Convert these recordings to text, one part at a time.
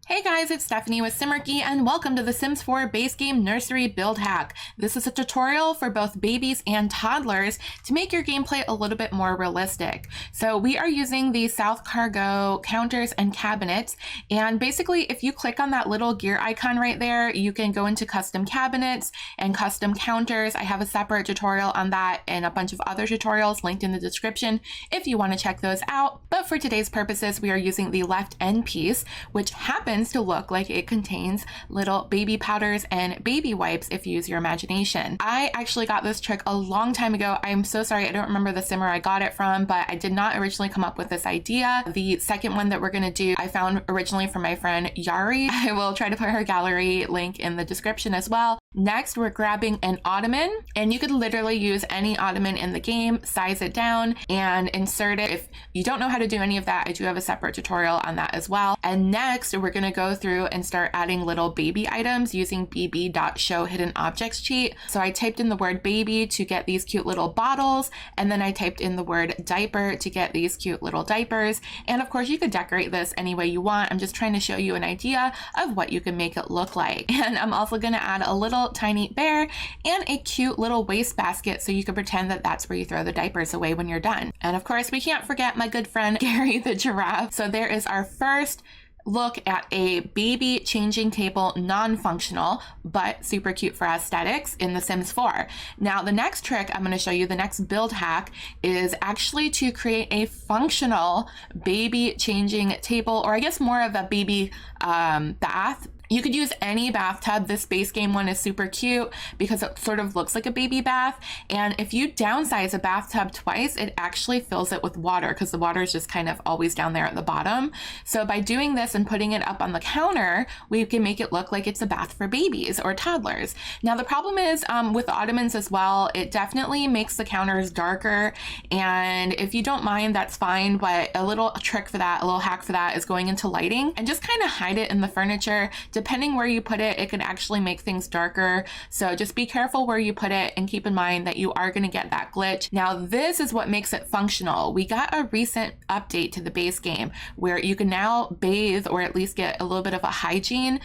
Hey guys, it's Stephanie with Simarchy and welcome to the Sims 4 base game nursery build hack. This is a tutorial for both babies and toddlers to make your gameplay a little bit more realistic. So we are using the South Cargo counters and cabinets, and basically if you click on that little gear icon right there, you can go into custom cabinets and custom counters. I have a separate tutorial on that and a bunch of other tutorials linked in the description if you want to check those out. But for today's purposes, we are using the left end piece, which happens to look like it contains little baby powders and baby wipes if you use your imagination. I actually got this trick a long time ago. I'm so sorry I don't remember the simmer I got it from, but I did not originally come up with this idea. The second one that we're going to do I found originally from my friend Yari. I will try to put her gallery link in the description as well. Next, we're grabbing an ottoman, and you could literally use any ottoman in the game, size it down and insert it. If you don't know how to do any of that, I do have a separate tutorial on that as well. And next, we're going to go through and start adding little baby items using bb.show hidden objects cheat. So I typed in the word baby to get these cute little bottles, and then I typed in the word diaper to get these cute little diapers. And of course, you could decorate this any way you want. I'm just trying to show you an idea of what you can make it look like. And I'm also going to add a little tiny bear and a cute little waste basket so you can pretend that that's where you throw the diapers away when you're done. And of course, we can't forget my good friend Gary the giraffe. So there is our first look at a baby changing table, non-functional but super cute for aesthetics in The Sims 4. Now the next trick I'm going to show you, the next build hack, is actually to create a functional baby changing table, or I guess more of a baby bath. You could use any bathtub. This base game one is super cute because it sort of looks like a baby bath. And if you downsize a bathtub twice, it actually fills it with water because the water is just kind of always down there at the bottom. So by doing this and putting it up on the counter, we can make it look like it's a bath for babies or toddlers. Now the problem is with the ottomans as well, it definitely makes the counters darker. And if you don't mind, that's fine. But a little trick for that, a little hack for that, is going into lighting and just kind of hide it in the furniture. Depending where you put it, it can actually make things darker. So just be careful where you put it and keep in mind that you are going to get that glitch. Now this is what makes it functional. We got a recent update to the base game where you can now bathe, or at least get a little bit of a hygiene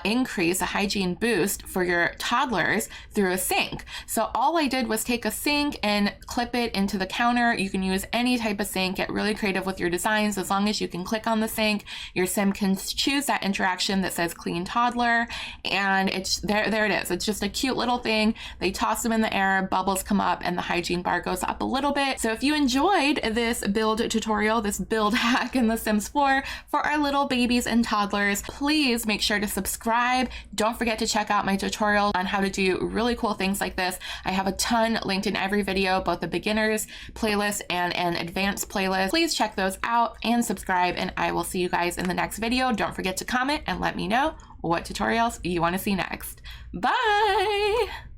increase, a hygiene boost for your toddlers through a sink. So all I did was take a sink and clip it into the counter. You can use any type of sink, get really creative with your designs. As long as you can click on the sink, your sim can choose that interaction that says clean toddler, and it's there it is. It's just a cute little thing. They toss them in the air, bubbles come up, and the hygiene bar goes up a little bit. So if you enjoyed this build tutorial, this build hack in The Sims 4 for our little babies and toddlers, please make sure to subscribe. Don't forget to check out my tutorial on how to do really cool things like this. I have a ton linked in every video, both the beginners playlist and an advanced playlist. Please check those out and subscribe, and I will see you guys in the next video. Don't forget to comment and let me know what tutorials you want to see next. Bye!